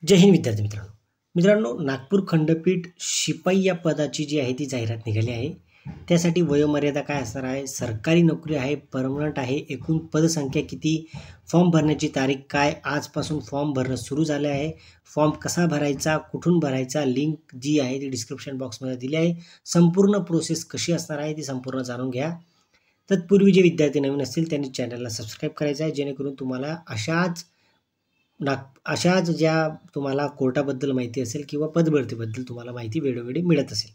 जय हिंद विद्यार्थी मित्रांनो, नागपूर खंडपीठ शिपाई या पदाची जी आहे ती जाहिरात निघाली आहे. त्यासाठी वयोमर्यादा काय असणार आहे, सरकारी नोकरी आहे, परमनंट आहे, एकूण पदसंख्या किती, फॉर्म भरण्याची तारीख काय, आजपासून फॉर्म भरणं सुरू झालं आहे. फॉर्म कसा भरायचा, कुठून भरायचा, लिंक जी आहे ती डिस्क्रिप्शन बॉक्समध्ये दिली आहे. संपूर्ण प्रोसेस कशी असणार आहे ती संपूर्ण जाणून घ्या. तत्पूर्वी जे विद्यार्थी नवीन असतील त्यांनी चॅनलला सबस्क्राईब करायचं आहे, जेणेकरून तुम्हाला अशाच ज्या तुम्हाला कोर्टाबद्दल माहिती असेल किंवा पदभरतीबद्दल तुम्हाला माहिती वेळोवेळी मिळत असेल.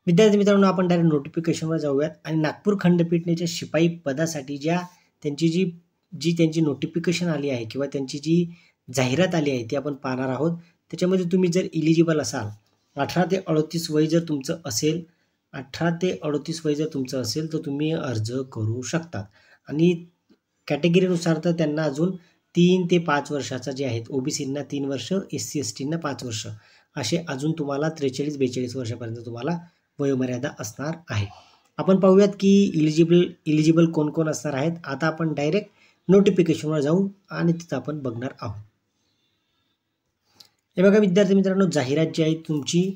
विद्यार्थी मित्रांनो, आपण डायरेक्ट नोटिफिकेशनवर जाऊयात आणि नागपूर खंडपीठनेच्या शिपाई पदासाठी त्यांची त्यांची नोटिफिकेशन आली आहे किंवा त्यांची जी जाहिरात आली आहे ती आपण पाहणार आहोत. त्याच्यामध्ये तुम्ही जर इलिजिबल असाल, 18 ते 38 वय जर तुमचं असेल 18 ते 38 वय जर तुमचं असेल तर तुम्ही अर्ज करू शकतात. आणि कॅटेगरीनुसार तर त्यांना अजून 3 ते 5 वर्षाचा जे आहेत, ओबीसींना 3 वर्ष, SC STंना 5 वर्ष, असे अजून तुम्हाला 43-42 वर्षापर्यंत तुम्हाला वयोमर्यादा असणार आहे. आपण पाहूयात की इलिजिबल कोण असणार आहेत. आता आपण डायरेक्ट नोटिफिकेशनवर जाऊ आणि तिथं आपण बघणार आहोत. हे बघा विद्यार्थी मित्रांनो, जाहिरात जी आहे तुमची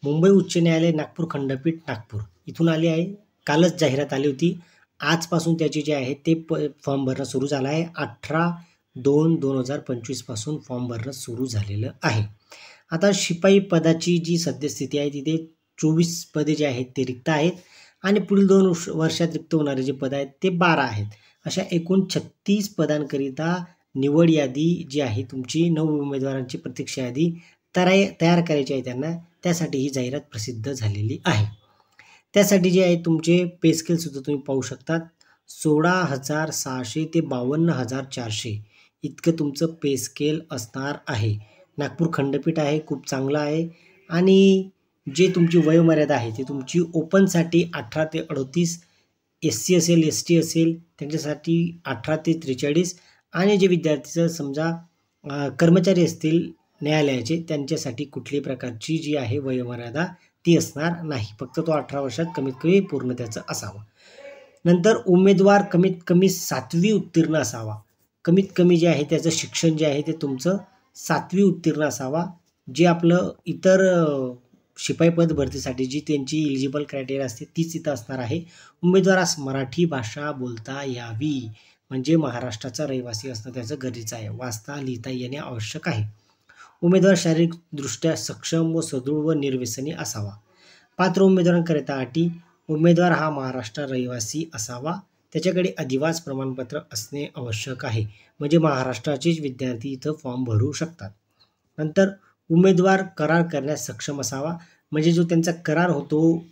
मुंबई उच्च न्यायालय नागपूर खंडपीठ नागपूर इथून आली आहे. कालच जाहिरात आली होती. आजपासून त्याची जे आहे ते फॉर्म भरणं सुरू झालं आहे. 18/2/2025 पासून फॉर्म भरणं सुरू झालेलं आहे. आता शिपाई पदाची जी सद्यस्थिती आहे तिथे 24 पदे जे आहेत ते रिक्त आहेत आणि पुढील 2 वर्षात रिक्त होणारे जे पद आहेत ते 12 आहेत. अशा एकूण 36 पदांकरिता निवड यादी जी आहे तुमची 9 उमेदवारांची प्रतीक्षा यादी तयार करायची आहे त्यांना. त्यासाठी ही जाहिरात प्रसिद्ध झालेली आहे. त्यासाठी जे आहे तुमचे पे स्केल सुद्धा तुम्ही पाहू शकतात. 16,600 ते 52,400 इतकं तुमचं पे स्केल असणार आहे. नागपूर खंडपीठ आहे, खूप चांगलं आहे. आणि जे तुमची वयोमर्यादा आहे ती तुमची ओपनसाठी 18 ते 38, SC असेल, ST असेल त्यांच्यासाठी 18 ते 43 आणि जे विद्यार्थीचं समजा कर्मचारी असतील न्यायालयाचे त्यांच्यासाठी कुठल्याही प्रकारची जी आहे वयोमर्यादा ती असणार नाही. फक्त तो 18 वर्षात कमीत कमी पूर्ण त्याचं असावं. नंतर उमेदवार कमीत कमी 7वी उत्तीर्ण असावा. कमीत कमी जे आहे त्याचं शिक्षण जे आहे ते तुमचं 7वी उत्तीर्ण असावा. जे आपलं इतर शिपाई पद भरतीसाठी जी त्यांची इलिजिबल क्रायटेरिया असते तीच इथं असणार आहे. उमेदवारास मराठी भाषा बोलता यावी, म्हणजे महाराष्ट्राचा रहिवासी असणं त्याचं गरजेचं आहे. वाचता लिहिता येणे आवश्यक आहे. उमेदवार शारीरिकदृष्ट्या सक्षम व सदृढ व निर्व्यसनी असावा. पात्र उमेदवारांकरिता अटी: उमेदवार हा महाराष्ट्र रहिवासी असावा. त्याच्याकडे अधिवास प्रमाणपत्र असणे आवश्यक आहे, म्हणजे महाराष्ट्राचेच विद्यार्थी इथं फॉर्म भरू शकतात. नंतर उमेदवार करार करण्यास सक्षम असावा, म्हणजे जो त्यांचा करार होतो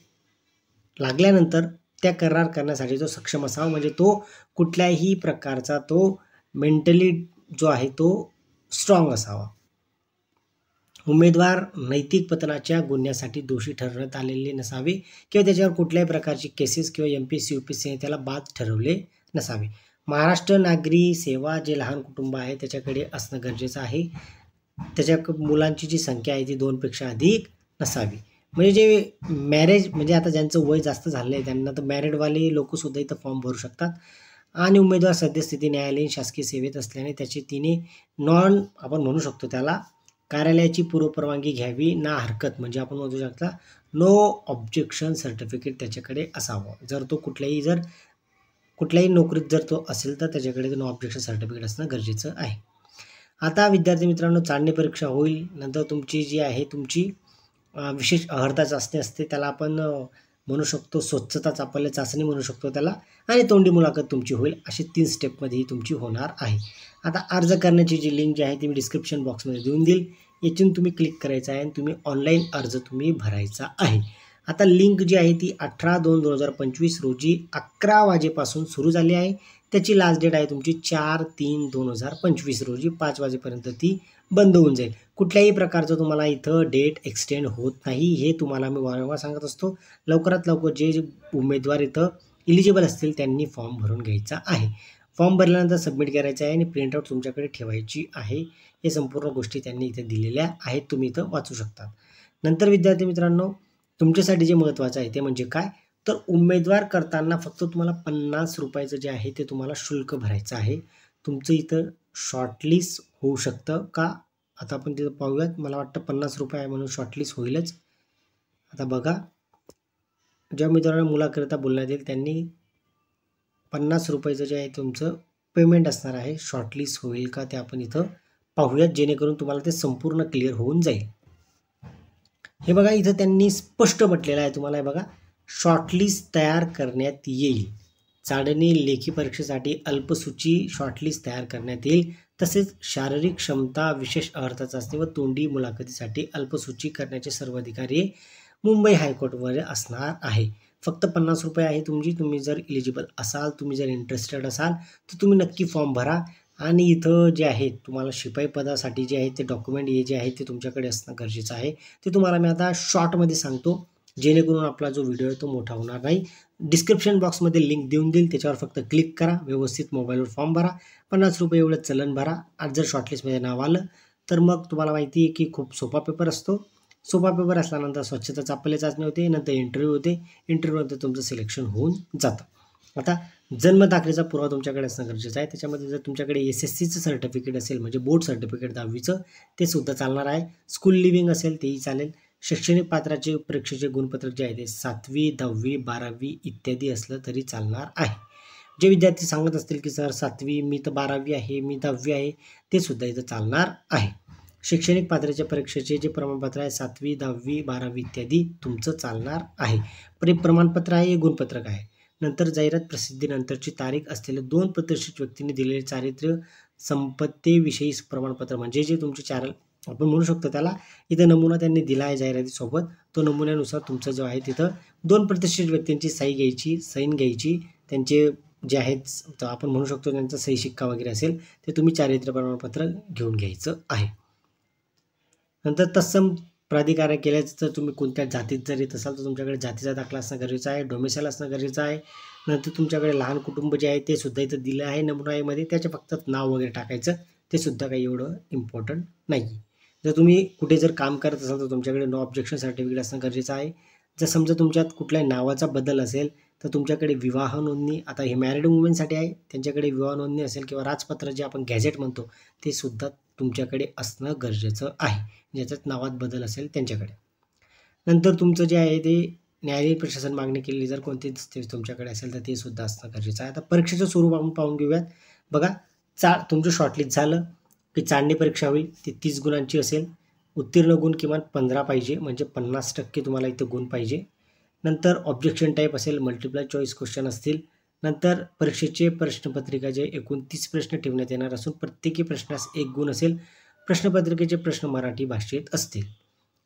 लागल्यानंतर त्या करार करण्यासाठी तो सक्षम असावा, म्हणजे तो कुठल्याही प्रकारचा तो मेंटली जो आहे तो स्ट्रॉंग असावा. उमेदवार नैतिक पतनाच्या गुन्ह्यासाठी दोषी ठरवण्यात आलेले नसावे किंवा त्याच्यावर कुठल्याही प्रकारची केसेस किंवा MPSC UPSC त्याला बाद ठरवले नसावे. महाराष्ट्र नागरी सेवा जे लहान कुटुंब आहे त्याच्याकडे असणं गरजेचं आहे. त्याच्या मुलांची जी संख्या आहे ती 2पेक्षा अधिक नसावी. म्हणजे जे मॅरेज, म्हणजे आता ज्यांचं वय जास्त झालं आहे त्यांना तर मॅरिडवाले लोकसुद्धा इथं फॉर्म भरू शकतात. आणि उमेदवार सद्यस्थिती न्यायालयीन शासकीय सेवेत असल्याने त्याची तिने आपण म्हणू शकतो त्याला कार्यालयाची पूर्वपरवानगी घ्यावी ना हरकत, म्हणजे आपण म्हणू शकता नो ऑब्जेक्शन सर्टिफिकेट त्याच्याकडे असावं. जर तो कुठल्याही नोकरीत जर तो असेल तर त्याच्याकडे नो ऑब्जेक्शन सर्टिफिकेट असणं गरजेचं आहे. आता विद्यार्थी मित्रांनो, चाचणी परीक्षा होईल. नंतर तुमची जी आहे तुमची विशेष अर्हता चाचणी असते, त्याला आपण म्हणू शकतो स्वच्छता चाचणी म्हणू शकतो त्याला, आणि तोंडी मुलाखत तुमची होईल. अशी 3 स्टेपमध्ये ही तुमची होणार आहे. आता अर्ज करण्याची जी लिंक जी आहे ती मी डिस्क्रिप्शन बॉक्समध्ये देऊन देईल. यातून तुम्ही क्लिक करायचं आहे आणि तुम्ही ऑनलाईन अर्ज तुम्ही भरायचा आहे. आता लिंक जी आहे ती 18/2/2025 रोजी 11 वाजेपासून सुरू झाली आहे. त्याची लास्ट डेट आहे तुमची 4/3/2025 रोजी 5 वाजेपर्यंत ती बंद होऊन जाईल. कुठल्याही प्रकारचं तुम्हाला इथं डेट एक्सटेंड होत नाही, हे तुम्हाला मी वारंवार सांगत असतो. लवकरात लवकर जे उमेदवार इथं इलिजिबल असतील त्यांनी फॉर्म भरून घ्यायचा आहे. फॉर्म भरल्यानंतर सबमिट करायचं आहे आणि प्रिंटआउट तुमच्याकडे ठेवायची आहे. हे संपूर्ण गोष्टी त्यांनी इथे दिलेल्या आहेत, तुम्ही इथं वाचू शकता. नंतर विद्यार्थी मित्रांनो, तुमच्यासाठी जे महत्त्वाचं आहे ते म्हणजे काय, तर उमेदवार करताना फक्त तुम्हाला 50 रुपयाचं जे आहे ते तुम्हाला शुल्क भरायचं आहे. तुमचं इथं शॉर्टलिस्ट होऊ शकतं का आता आपण तिथं पाहूयात. मला वाटतं 50 रुपये आहे म्हणून शॉर्टलिस्ट होईलच. आता बघा, ज्या उमेदवारांना मुलाकरिता बोलण्यात येईल त्यांनी 50 रुपयाचं जे आहे तुमचं पेमेंट असणार आहे. शॉर्टलिस्ट होईल का ते आपण इथं पाहूयात, जेणेकरून तुम्हाला ते संपूर्ण क्लिअर होऊन जाईल. हे बघा, इथं त्यांनी स्पष्ट म्हटलेलं आहे तुम्हाला. हे बघा, शॉर्टलिस्ट तयार करण्यात येईल. चाळणी लेखी परीक्षेसाठी अल्पसूची शॉर्टलिस्ट तयार करण्यात येईल. तसेच शारीरिक क्षमता, विशेष अर्थ चाचणी व तोंडी मुलाखतीसाठी अल्पसूची करण्याचे सर्व अधिकारी मुंबई हायकोर्टवर असणार आहे. फक्त 50 रुपये आहे तुमची. तुम्ही जर इलिजिबल असाल, तुम्ही जर इंटरेस्टेड असाल तर तुम्ही नक्की फॉर्म भरा. आणि इथं जे आहे तुम्हाला शिपाई पदासाठी जे आहे ते डॉक्युमेंट हे जे आहे ते तुमच्याकडे असणं गरजेचं आहे. ते तुम्हाला मी आता शॉर्टमध्ये सांगतो, जेणेकरून आपला जो व्हिडिओ आहे तो मोठा होणार नाही. डिस्क्रिप्शन बॉक्समध्ये लिंक देऊन देईल, त्याच्यावर फक्त क्लिक करा, व्यवस्थित मोबाईलवर फॉर्म भरा, 50 रुपये एवढं चलन भरा. आज जर शॉर्टलिस्टमध्ये नाव आलं तर मग तुम्हाला माहिती आहे की खूप सोपा पेपर असतो. सोपा पेपर असल्यानंतर स्वच्छता चाचपणी चाचणी होते, नंतर इंटरव्ह्यू होते. इंटरव्ह्यूनंतर तुमचं सिलेक्शन होऊन जातं. आता जन्मदाखलेचा पुरावा तुमच्याकडे असणं गरजेचं आहे. त्याच्यामध्ये जर तुमच्याकडे SSCचं सर्टिफिकेट असेल, म्हणजे बोर्ड सर्टिफिकेट 10वीचं, ते सुद्धा चालणार आहे. स्कूल लिव्हिंग असेल तेही चालेल. शैक्षणिक पात्राचे परीक्षेचे गुणपत्रक जे आहे ते 7वी, 10वी, 12वी इत्यादी असलं तरी चालणार आहे. जे विद्यार्थी सांगत असतील की सर 7वी, मी तर 12वी आहे, मी 10वी आहे, ते सुद्धा इथं चालणार आहे. शैक्षणिक पात्रतेच्या परीक्षेचे जे प्रमाणपत्र आहे 7वी, 10वी, 12वी इत्यादी तुमचं चालणार आहे. प्रमाणपत्र आहे, हे गुणपत्रक आहे. नंतर जाहिरात प्रसिद्धीनंतरची तारीख असलेले 2 प्रतिष्ठित व्यक्तींनी दिलेले चारित्र्य संपत्तीविषयी प्रमाणपत्र, म्हणजे जे तुमचे चॅनल आपण म्हणू शकतो त्याला. इथं नमुना त्यांनी दिला आहे जाहिरातीसोबत. तो नमुन्यानुसार तुमचं जो आहे तिथं 2 प्रतिष्ठित व्यक्तींची साईन घ्यायची. त्यांचे जे आहेत आपण म्हणू शकतो त्यांचा सही शिक्का वगैरे असेल ते तुम्ही चारित्र्य प्रमाणपत्र घेऊन घ्यायचं आहे. नंतर तत्सम प्राधिकार केल्याचं तर तुम्ही कोणत्या जातीत जर येत असाल तर तुमच्याकडे जातीचा दाखला असणं गरजेचं आहे, डोमेसाईल असणं गरजेचं आहे. नंतर तुमच्याकडे लहान कुटुंब जे आहे ते सुद्धा इथं दिलं आहे नमुनामध्ये. त्याचे फक्त नाव वगैरे टाकायचं, ते सुद्धा काही एवढं इम्पॉर्टंट नाही. जर तुम्ही कुठे जर काम करत असाल तर तुमच्याकडे नो ऑब्जेक्शन सर्टिफिकेट असणं गरजेचं आहे. जर समजा तुमच्यात कुठल्याही नावाचा बदल असेल तर तुमच्याकडे विवाह नोंदणी, आता हे मॅरिड वुमेनसाठी आहे, त्यांच्याकडे विवाह नोंदणी असेल किंवा राजपत्र जे आपण गॅझेट म्हणतो ते सुद्धा तुमच्याकडे असणं गरजेचं आहे, ज्याच्यात नावात बदल असेल त्यांच्याकडे. नंतर तुमचं जे आहे ते न्यायालयीन प्रशासन मागणी केलेली जर कोणती दस्तावेज तुमच्याकडे असेल तर ते सुद्धा असणं गरजेचं आहे. आता परीक्षेचं स्वरूप आपण पाहून घेऊयात. बघा, तुमचं शॉर्टलिस्ट झालं की चाळणी परीक्षा होईल. ती 30 गुणांची असेल. उत्तीर्ण गुण किमान 15 पाहिजे, म्हणजे 50% तुम्हाला इथं गुण पाहिजे. नंतर ऑब्जेक्शन टाईप असेल, मल्टिप्लाय चॉईस क्वेश्चन असतील. नंतर परीक्षेचे प्रश्नपत्रिका जे 29 प्रश्न ठेवण्यात येणार असून प्रत्येकी प्रश्नास 1 गुण असेल. प्रश्नपत्रिकेचे प्रश्न मराठी भाषेत असतील.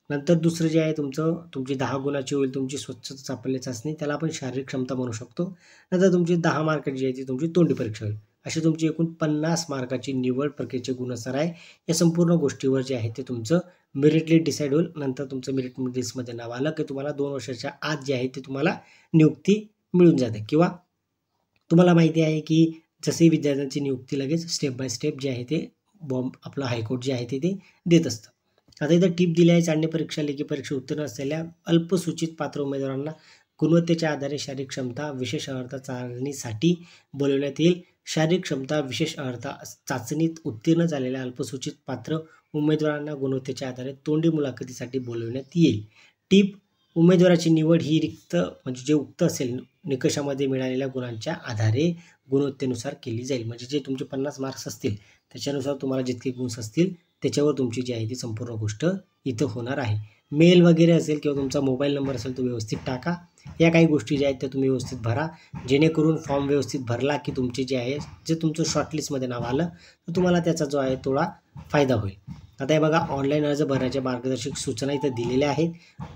नंतर दुसरं जे आहे तुमची 10 गुणाची होईल तुमची स्वच्छता चाचपणी चाचणी, त्याला आपण शारीरिक क्षमता म्हणू शकतो. नंतर तुमची 10 मार्काची जी आहे ती तुमची तोंडी परीक्षा होईल. अशी तुमची एकूण 50 मार्काची निवड प्रक्रियेचे गुण असणार आहे. या संपूर्ण गोष्टीवर जे आहे ते तुमचं मेरिट लिस्ट डिसाईड होईल. नंतर तुमचं मेरिट लिस्टमध्ये नाव आलं की तुम्हाला 2 वर्षाच्या आत जे आहे ते तुम्हाला नियुक्ती मिळून जाते. किंवा तुम्हाला माहिती आहे की जसे विद्यार्थ्यांची नियुक्ती लगेच स्टेप बाय स्टेप जे आहे ते आपलं हायकोर्ट जे आहे ते देत असतं. आता इथं टिप दिली आहे, चाळणी परीक्षा, लेखी परीक्षा उत्तीर्ण असलेल्या अल्पसूचित पात्र उमेदवारांना गुणवत्तेच्या आधारे शारीरिक क्षमता विशेष अर्हता चाचणीसाठी बोलवण्यात येईल. शारीरिक क्षमता विशेष अर्हता चाचणीत उत्तीर्ण झालेल्या अल्पसूचित पात्र उमेदवारांना गुणवत्तेच्या आधारे तोंडी मुलाखतीसाठी बोलवण्यात येईल. टिप: उमेदवाराची निवड ही म्हणजे जे उक्त असेल निकषामध्ये मिळालेल्या गुणांच्या आधारे गुणवत्तेनुसार केली जाईल. म्हणजे जे तुमचे 50 मार्क्स असतील त्याच्यानुसार तुम्हाला जितके गुण असतील त्याच्यावर तुमची जी आहे ती संपूर्ण गोष्ट इथं होणार आहे. मेल वगैरे असेल किंवा तुमचा मोबाईल नंबर असेल तो व्यवस्थित टाका. या काही गोष्टी ज्या आहेत त्या तुम्ही व्यवस्थित भरा, जेणेकरून फॉर्म व्यवस्थित भरला की तुमचे जे आहे जे तुमचं शॉर्टलिस्टमध्ये नाव आलं तर तुम्हाला त्याचा जो आहे थोडा फायदा होईल. आता हे बघा, ऑनलाईन अर्ज भरण्याच्या मार्गदर्शक सूचना इथं दिलेल्या आहेत.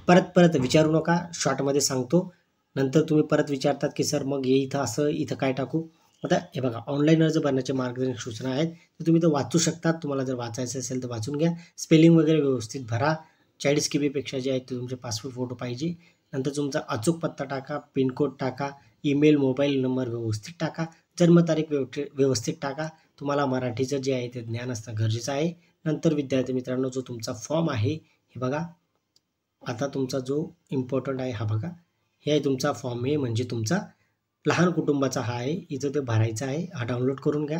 परत विचारू नका, शॉर्टमध्ये सांगतो. नंतर तुम्ही परत विचारतात की सर मग हे इथं असं इथं काय टाकू. आता हे बघा, ऑनलाईन अर्ज भरण्याचे मार्गदर्शक सूचना आहेत, तर तुम्ही तर वाचू शकता. तुम्हाला जर वाचायचं असेल तर वाचून घ्या. स्पेलिंग वगैरे व्यवस्थित भरा. 40 KB पेक्षा जे आहेत ते तुमचे पासपोर्ट फोटो पाहिजे. नंतर तुमचा अचूक पत्ता टाका, पिनकोड टाका, ईमेल, मोबाईल नंबर व्यवस्थित टाका, जन्मतारीख व्यवस्थित टाका. तुम्हाला मराठीचं जे आहे ते ज्ञान असणं गरजेचं आहे. नंतर विद्यार्थी मित्रांनो, जो तुमचा फॉर्म आहे हे बघा, आता तुमचा जो इम्पॉर्टंट आहे हा बघा, हे आहे तुमचा फॉर्म आहे, म्हणजे तुमचा लहान कुटुंबाचा हा आहे. इथं ते भरायचा आहे. हा डाउनलोड करून घ्या.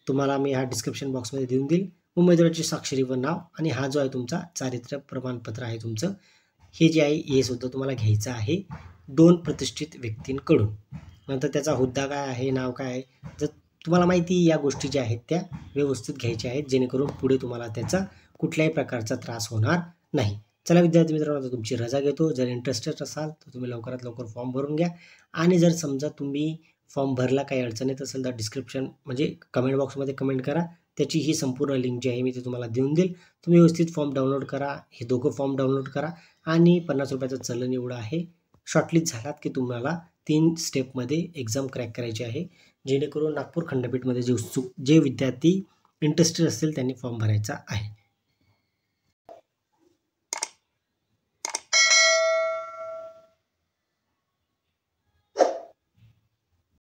तुम्हाला मी हा डिस्क्रिप्शन बॉक्समध्ये देऊन देईल. उमेदवाराची स्वाक्षरी व नाव आणि हा जो आहे तुमचा चारित्र्य प्रमाणपत्र आहे तुमचं, हे जे आहे हे सुद्धा तुम्हाला घ्यायचं आहे 2 प्रतिष्ठित व्यक्तींकडून. नंतर त्याचा हुद्दा काय आहे, नाव काय आहे, जर तुम्हाला माहिती या गोष्टी ज्या आहेत त्या व्यवस्थित घ्यायच्या आहेत, जेणेकरून पुढे तुम्हाला त्याचा कुठल्याही प्रकारचा त्रास होणार नाही. चला विद्यार्थी मित्रांनो, आता तुमची रजा घेतो. जर इंटरेस्टेड असाल तर तुम्ही लवकरात लवकर फॉर्म भरून घ्या आणि जर समजा तुम्ही फॉर्म भरला, काही अडचण येत असेल तर डिस्क्रिप्शन म्हणजे कमेंट बॉक्समध्ये कमेंट करा. त्याची ही संपूर्ण लिंक जी आहे मी ते तुम्हाला देऊन देईल. तुम्ही व्यवस्थित फॉर्म डाउनलोड करा, हे दोघं फॉर्म डाउनलोड करा आणि ₹50 चलन एवढं आहे. शॉर्टलिस्ट झालात की तुम्हाला 3 स्टेपमध्ये एक्झाम क्रॅक करायची आहे, जेणेकरून नागपूर खंडपीठमध्ये जे विद्यार्थी इंटरेस्टेड असतील त्यांनी फॉर्म भरायचा आहे.